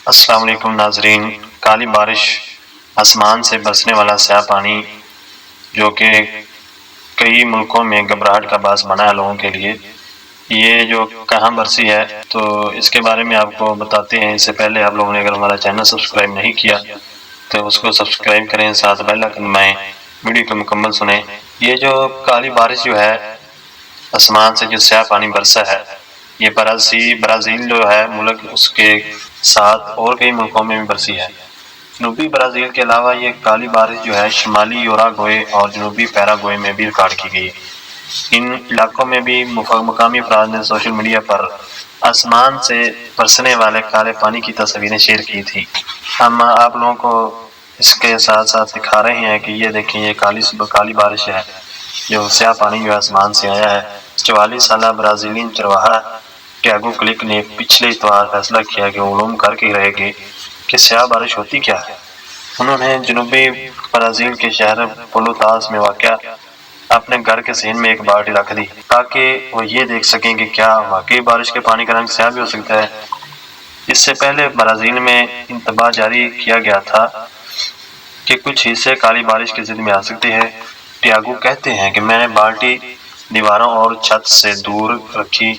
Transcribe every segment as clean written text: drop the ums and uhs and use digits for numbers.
السلام علیکم ناظرین، کالی بارش آسمان سے برسنے والا سیاہ پانی جو کہ کئی ملکوں میں گھبراہٹ کا باعث بنا ہے لوگوں کے لیے، یہ جو کہاں برسی ہے تو اس کے بارے میں آپ کو بتاتے ہیں۔ اس سے پہلے آپ لوگوں نے اگر ہمارا چینل سبسکرائب نہیں کیا تو اس کو سبسکرائب کریں، ساتھ بیل آئکن دبائیں، ویڈیو کو مکمل سنیں۔ یہ جو کالی بارش جو ہے آسمان سے جو سیاہ پانی برسا ہے، یہ برازیل جو ہے ملک، اس کے ساتھ اور کئی ملکوں میں بھی برسی ہے۔ جنوبی برازیل کے علاوہ یہ کالی بارش جو ہے شمالی یوراگوئے اور جنوبی پیراگوئے میں بھی ریکارڈ کی گئی۔ ان علاقوں میں بھی مقامی افراد نے سوشل میڈیا پر آسمان سے برسنے والے کالے پانی کی تصویریں شیئر کی تھی۔ ہم آپ لوگوں کو اس کے ساتھ ساتھ دکھا رہے ہیں کہ یہ دیکھیں، یہ کالی بارش ہے جو سیاہ پانی جو آسمان سے آیا ہے۔ 44 سالہ برازیلین چرواہا ٹیاگو کلک نے پچھلے اتوار فیصلہ کیا کہ وہ علوم کر کے رہے گی کہ سیاہ بارش ہوتی کیا ہے۔ انہوں نے جنوبی برازیل کے شہر پولوتاس میں واقع اپنے گھر کے صحن میں ایک بالٹی رکھ دی تاکہ وہ یہ دیکھ سکیں کہ کیا واقعی بارش کے پانی کا رنگ سیاہ بھی ہو سکتا ہے۔ اس سے پہلے برازیل میں انتباہ جاری کیا گیا تھا کہ کچھ حصے کالی بارش کی زد میں آ سکتے ہیں۔ ٹیاگو کہتے ہیں کہ میں نے بالٹی دیواروں اور چھت سے دور رکھی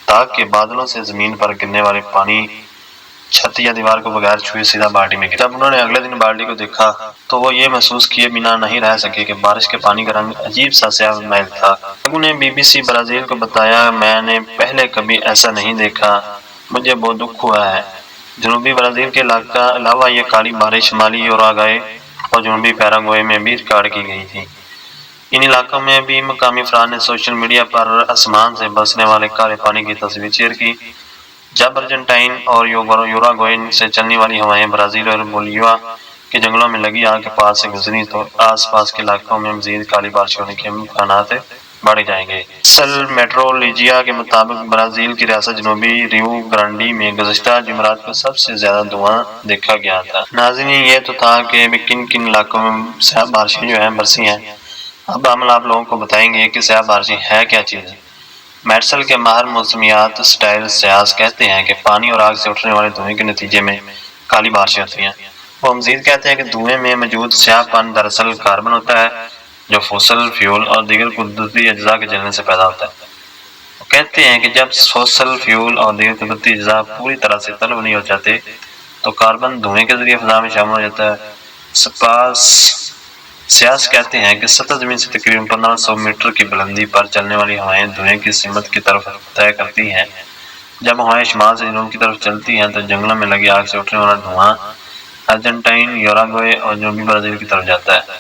تاکہ بادلوں سے زمین پر گرنے والے پانی چھت یا دیوار کو بغیر چھوئے سیدھا بالٹی میں گرا۔ جب انہوں نے اگلے دن بالٹی کو دیکھا تو وہ یہ محسوس کیے بنا نہیں رہ سکے کہ بارش کے پانی کا رنگ عجیب سا سیاہ میل تھا۔ ٹیاگو نے BBC برازیل کو بتایا، میں نے پہلے کبھی ایسا نہیں دیکھا، مجھے بہت دکھ ہوا ہے۔ جنوبی برازیل کے علاوہ یہ کالی بارش شمالی یوراگوئے اور جنوبی پیراگوئے میں بھی ریکارڈ کی گئی تھی۔ ان علاقوں میں بھی مقامی افراد نے سوشل میڈیا پر آسمان سے برسنے والے کالے پانی کی تصویر شیئر کی۔ جب ارجنٹائن اور یوراگوئے سے چلنے والی ہوائیں برازیل اور بولیویا کے جنگلوں میں لگی آگ کے پاس سے گزری تو آس پاس کے علاقوں میں مزید کالی بارش ہونے کے امکانات بڑھ جائیں گے۔ سل میٹرولوجیا کے مطابق برازیل کی ریاست جنوبی ریو گرانڈی میں گزشتہ جمعرات کو سب سے زیادہ دھواں دیکھا گیا تھا۔ ناظرین، یہ تو تھا کہ کن کن علاقوں میں سیاہ بارشیں جو ہیں برسی ہیں۔ اب ہم آپ لوگوں کو بتائیں گے کہ سیاہ بارشیں ہے کیا چیز ہے۔ میڈسل کے ماہر موسمیات سٹائل سیاس کہتے ہیں کہ پانی اور آگ سے اٹھنے والے دھوئیں کے نتیجے میں کالی بارشیں ہوتی ہیں۔ وہ مزید کہتے ہیں کہ دھوئیں میں موجود سیاہ پن دراصل کاربن ہوتا ہے جو فوسل فیول اور دیگر قدرتی اجزاء کے جلنے سے پیدا ہوتا ہے۔ وہ کہتے ہیں کہ جب فوسل فیول اور دیگر قدرتی اجزاء پوری طرح سے طلب نہیں ہو جاتے تو کاربن دھوئیں کے ذریعے فضا میں شامل ہو جاتا ہے۔ سیاس کہتے ہیں کہ سطح زمین سے تقریباً 1500 میٹر کی بلندی پر چلنے والی ہوائیں دھوئیں کی سمت کی طرف طے کرتی ہیں۔ جب ہوائیں شمال سے جنوب کی طرف چلتی ہیں تو جنگلوں میں لگی آگ سے اٹھنے والا دھواں ارجنٹائن، یوراگوئے اور جنوبی برازیل کی طرف جاتا ہے۔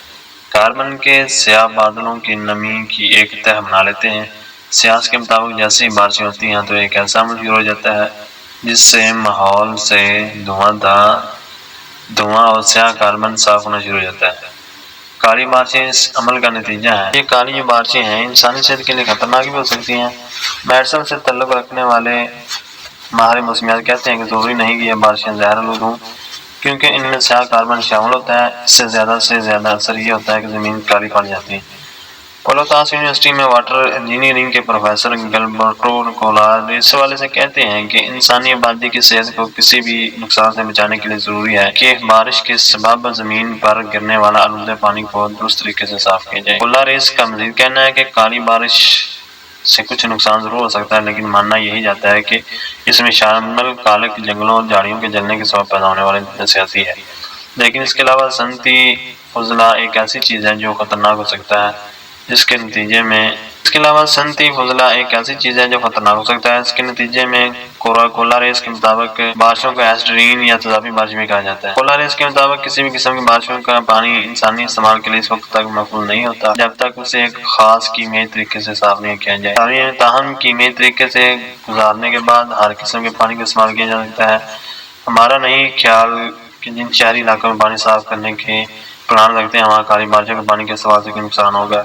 کاربن کے سیاہ بادلوں کی نمی کی ایک تہہ بنا لیتے ہیں۔ سیاس کے مطابق جیسے ہی بارشیں ہوتی ہیں تو ایک ایسا عمل شروع ہو جاتا ہے جس سے ماحول سے دھواں اور سیاہ کاربن صاف ہونا شروع ہو جاتا ہے۔ کالی بارشیں اس عمل کا نتیجہ ہیں۔ یہ کالی جو بارشیں ہیں انسانی صحت کے لیے خطرناک بھی ہو سکتی ہیں۔ میڈسل سے تعلق رکھنے والے ماہر موسمیات کہتے ہیں کہ ضروری نہیں کہ یہ بارشیں زہر آلود ہوں، کیونکہ ان میں سیاہ کاربن شامل ہوتا ہے۔ اس سے زیادہ اثر یہ ہوتا ہے کہ زمین کالی پڑ جاتی ہے۔ پولوتاس یونیورسٹی میں واٹر انجینئرنگ کے پروفیسر گلبرٹو کولار اس حوالے سے کہتے ہیں کہ انسانی آبادی کی صحت کو کسی بھی نقصان سے بچانے کے لیے ضروری ہے کہ بارش کے سبب زمین پر گرنے والا آلودہ پانی کو درست طریقے سے صاف کیا جائے۔ کولاریس کا مزید کہنا ہے کہ کالی بارش سے کچھ نقصان ضرور ہو سکتا ہے، لیکن ماننا یہی جاتا ہے کہ اس میں شامل کالک جنگلوں اور جھاڑیوں کے جلنے کے سبب پیدا ہونے والے نفسیاتی ہے۔ لیکن اس کے علاوہ صنعتی فضلہ ایک ایسی چیز ہے جو خطرناک ہو سکتا ہے جس کے نتیجے میں کولاریس کے مطابق بارشوں کو ایسڈرین یا تیزابی بارش بھی کہا جاتا ہے۔ کولاریس کے مطابق کسی بھی قسم کی بارشوں کا پانی انسانی استعمال کے لیے اس وقت تک محفوظ نہیں ہوتا جب تک اسے ایک خاص کیمیائی طریقے سے صاف نہیں کیا جائے۔ تاہم کیمیائی طریقے سے گزارنے کے بعد ہر قسم کے پانی کا استعمال کیا جا سکتا ہے۔ ہمارا نہیں خیال کہ جن شہری علاقوں میں پانی صاف کرنے کے پلان رکھتے ہیں وہاں کالی بارشوں کے پانی کے استعمال سے کوئی نقصان ہوگا۔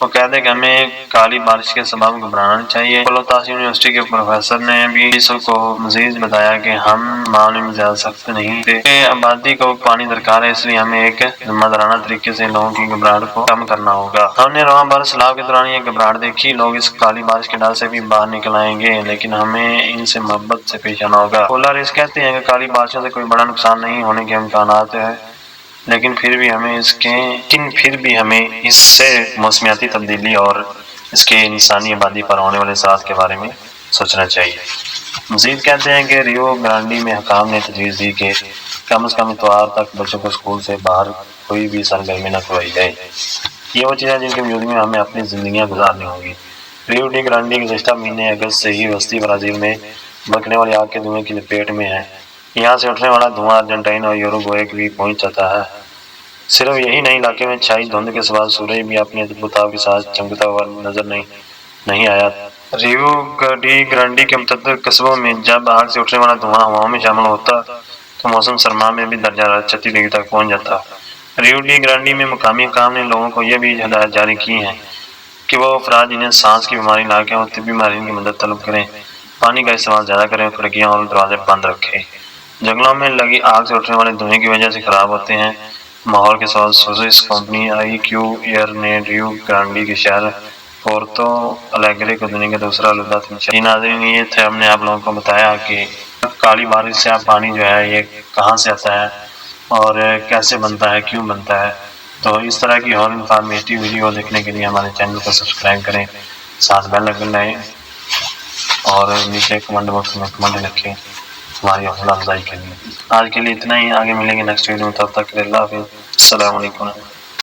وہ کہتے ہیں کہ ہمیں کالی بارش کے سبب گھبرانا نہیں چاہیے۔ تاثیر یونیورسٹی کے پروفیسر نے بھی اس کو مزید بتایا کہ ہم معاملے میں زیادہ سخت نہیں تھے، آبادی کو پانی درکار ہے، اس لیے ہمیں ایک ذمہ دارانہ طریقے سے لوگوں کی گھبراہٹ کو کم کرنا ہوگا۔ ہم نے رواں برس سیلاب کے دوران یہ گھبراہٹ دیکھی، لوگ اس کالی بارش کے ڈر سے بھی باہر نکل آئیں گے، لیکن ہمیں ان سے محبت سے پیش آنا ہوگا۔ پولارس کہتے ہیں کہ کالی بارشوں سے کوئی بڑا نقصان نہیں ہونے کے امکانات ہیں، لیکن پھر بھی ہمیں اس سے موسمیاتی تبدیلی اور اس کے انسانی آبادی پر ہونے والے اثرات کے بارے میں سوچنا چاہیے۔ مزید کہتے ہیں کہ ریو گرانڈی میں حکام نے تجویز دی کہ کم از کم اتوار تک بچوں کو اسکول سے باہر کوئی بھی سرگرمی نہ کروائی جائے۔ یہ وہ چیزیں جن کی موجودگی میں ہمیں اپنی زندگیاں گزارنی ہوں گی۔ ریو ڈی گرانڈی گزشتہ مہینے اگست سے ہی وسطی برازیل میں بھڑکنے والی آگ کے دھوئیں کی لپیٹ میں ہے۔ یہاں سے اٹھنے والا دھواں ارجنٹائن اور یوروگوئے بھی پہنچ جاتا ہے۔ صرف یہی نہیں، علاقے میں چھائی دھند کے سوا سورج بھی اپنے ادبھتاؤ کے ساتھ چمکتا ہوا نظر نہیں آیا۔ ریو ڈی گرانڈی کے متعدد قصبوں میں جب آگ سے اٹھنے والا دھواں ہواؤں میں شامل ہوتا تو موسم سرما میں بھی درجہ حرارت 36 ڈگری تک پہنچ جاتا۔ ریو ڈی گرانڈی میں مقامی حکام نے لوگوں کو یہ بھی ہدایت جاری کی ہیں کہ وہ افراد جنہیں سانس کی بیماری لاحق ہے وہ طبی ماہرین کی مدد طلب کریں، پانی کا استعمال زیادہ کریں، کھڑکیاں اور دروازے بند رکھیں۔ جنگلوں میں لگی آگ سے اٹھنے والے دھوئیں کی وجہ سے خراب ہوتے ہیں ماحول کے ساتھ۔ Swiss company I Q Air نے ریو گرانڈی کے شہر پورتو الیگرے کو دنیا کا دوسرا آلودہ ترین شہر۔ ناظرین، یہ تھے ہم نے آپ لوگوں کو بتایا کہ کالی بارش سے پانی جو ہے یہ کہاں سے آتا ہے اور کیسے بنتا ہے، کیوں بنتا ہے۔ تو اس طرح کی اور انفارمیٹیو ویڈیو دیکھنے کے لیے ہمارے چینل کو سبسکرائب کریں، ساتھ بیل آئیکن لگائیں اور نیچے کمنٹ باکس میں کمنٹ لکھیں ہماری حوصلہ افزائی کے لیے۔ آج کے لیے اتنا ہی، آگے ملیں گے نیکسٹ ویڈیو میں، تب تک کے لیے اللہ حافظ، السلام علیکم۔